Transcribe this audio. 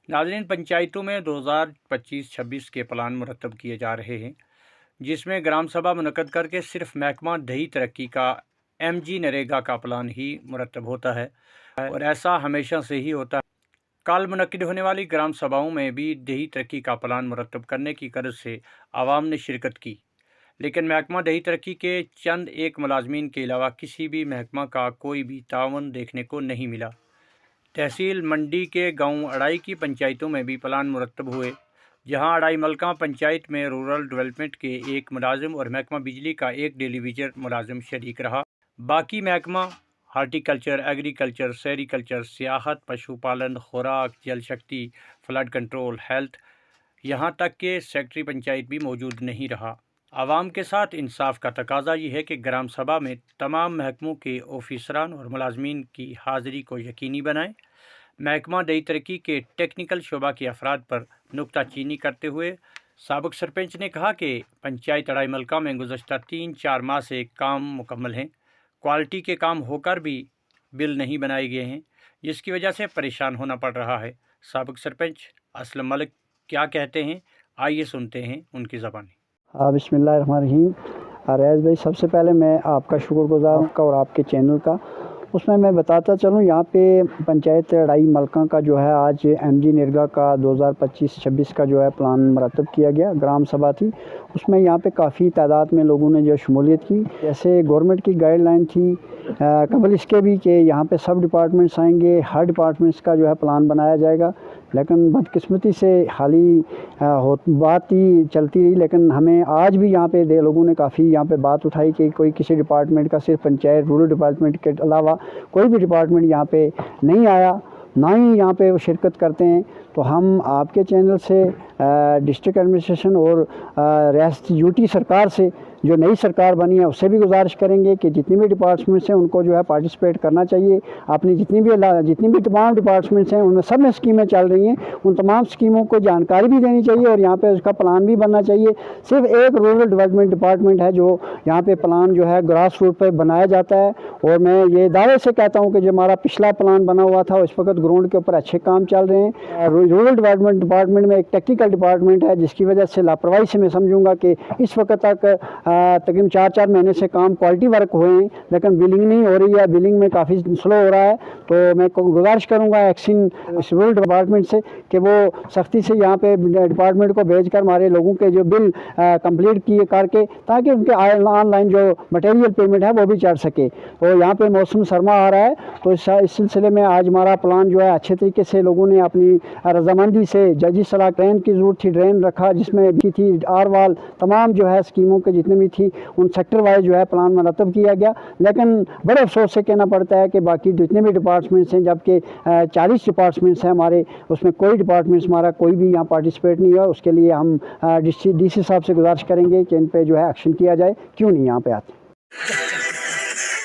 नाज़रीन, पंचायतों में 2025-26 के प्लान मुरतब किए जा रहे हैं, जिसमें ग्राम सभा मुनक़द करके सिर्फ महकमा दही तरक्की का MG नरेगा का प्लान ही मुरतब होता है और ऐसा हमेशा से ही होता है। कल मुनक़िद होने वाली ग्राम सभाओं में भी दही तरक्की का प्लान मुरतब करने की गर्ज से आवाम ने शिरकत की, लेकिन महकमा दही तरक्की के चंद एक मुलाजमीन के अलावा किसी भी महकमा का कोई भी तावन देखने को नहीं मिला। तहसील मंडी के गांव अड़ाई की पंचायतों में भी प्लान मुरतब हुए, जहां अड़ाई मलका पंचायत में रूरल डेवलपमेंट के एक मुलाजिम और महकमा बिजली का एक टेलीविजन मुलाजिम शरीक रहा। बाकी महकमा हार्टिकल्चर, एग्रीकल्चर, सेरिकल्चर, सियाहत, पशुपालन, खुराक, जल शक्ति, फ्लड कंट्रोल, हेल्थ, यहाँ तक के सेक्रेटरी पंचायत भी मौजूद नहीं रहा। आवाम के साथ इंसाफ का तकाजा ये है कि ग्राम सभा में तमाम महकमों के ऑफिसरान और मुलाजमीन की हाज़िरी को यकीनी बनाएं। महकमा दही तरक्की के टेक्निकल शोबा के अफराद पर नुक्ताचीनी करते हुए साबिक़ सरपंच ने कहा कि पंचायत अड़ाई मलका में गुज़श्ता 3-4 माह से काम मुकम्मल हैं, क्वालिटी के काम होकर भी बिल नहीं बनाए गए हैं, जिसकी वजह से परेशान होना पड़ रहा है। साबिक़ सरपंच असलम मलिक क्या कहते हैं, आइए सुनते हैं उनकी ज़बानी। बिस्मिल्लाहिर्रहमानिर्रहीम। रैज़ भाई, सबसे पहले मैं आपका शुक्रगुज़ार हूँ और आपके चैनल का। उसमें मैं बताता चलूँ, यहाँ पे पंचायत अड़ाई मलका का जो है आज MG नरेगा का 2025-26 का जो है प्लान मरतब किया गया। ग्राम सभा थी, उसमें यहाँ पे काफ़ी तादाद में लोगों ने जो शमूलियत की। जैसे गवर्नमेंट की गाइडलाइन थी कबल इसके भी कि यहाँ पे सब डिपार्टमेंट्स आएंगे, हर डिपार्टमेंट्स का जो है प्लान बनाया जाएगा, लेकिन बदकिस्मती से हाली बात ही चलती रही। लेकिन हमें आज भी यहाँ पे लोगों ने काफ़ी यहाँ पे बात उठाई कि कोई किसी डिपार्टमेंट का, सिर्फ पंचायत रूरल डिपार्टमेंट के अलावा कोई भी डिपार्टमेंट यहाँ पे नहीं आया, ना ही यहाँ पे वो शिरकत करते हैं। तो हम आपके चैनल से डिस्ट्रिक्ट एडमिनिस्ट्रेशन और रियासती यूटी सरकार से, जो नई सरकार बनी है, उससे भी गुजारिश करेंगे कि जितनी भी डिपार्टमेंट्स हैं उनको जो है पार्टिसिपेट करना चाहिए। अपनी जितनी भी तमाम डिपार्टमेंट्स हैं उनमें सब में स्कीमें चल रही हैं, उन तमाम स्कीमों को जानकारी भी देनी चाहिए और यहाँ पे उसका प्लान भी बनना चाहिए। सिर्फ एक रूरल डेवलपमेंट डिपार्टमेंट है जो यहाँ पे प्लान जो है ग्रास रूट पर बनाया जाता है। और मैं ये दावे से कहता हूँ कि जो हमारा पिछला प्लान बना हुआ था, इस वक्त ग्राउंड के ऊपर अच्छे काम चल रहे हैं। रूरल डेवलपमेंट डिपार्टमेंट में एक टेक्निकल डिपार्टमेंट है, जिसकी वजह से लापरवाही से मैं समझूंगा कि इस वक्त तक तकरीबन 4-4 महीने से काम क्वालिटी वर्क हुए हैं, लेकिन बिलिंग नहीं हो रही है, बिलिंग में काफ़ी स्लो हो रहा है। तो मैं गुजारिश करूंगा एक्शन रूरल डिपार्टमेंट से कि वो सख्ती से यहाँ पे डिपार्टमेंट को भेजकर हमारे लोगों के जो बिल कंप्लीट किए करके, ताकि उनके ऑनलाइन जो मटेरियल पेमेंट है वो भी चढ़ सके। तो यहाँ पे मौसम सरमा आ रहा है, तो इस सिलसिले में आज हमारा प्लान जो है अच्छे तरीके से लोगों ने अपनी रजामंदी से, जजी सलाह ड्रेन की ज़रूरत थी, ड्रेन रखा जिसमें भी थी, आर वाल तमाम जो है स्कीमों के जितने भी थी उन सेक्टर वाइज जो है प्लान मरतब किया गया। लेकिन बड़े अफसोस से कहना पड़ता है कि बाकी जितने भी डिपार्टमेंट्स हैं, जबकि 40 डिपार्टमेंट्स हैं हमारे, उसमें कोई डिपार्टमेंट्स हमारा कोई भी यहाँ पार्टिसिपेट नहीं हुआ। उसके लिए हम DC साहब से गुजारिश करेंगे कि इन पर जो है एक्शन किया जाए, क्यों नहीं यहाँ पे आते।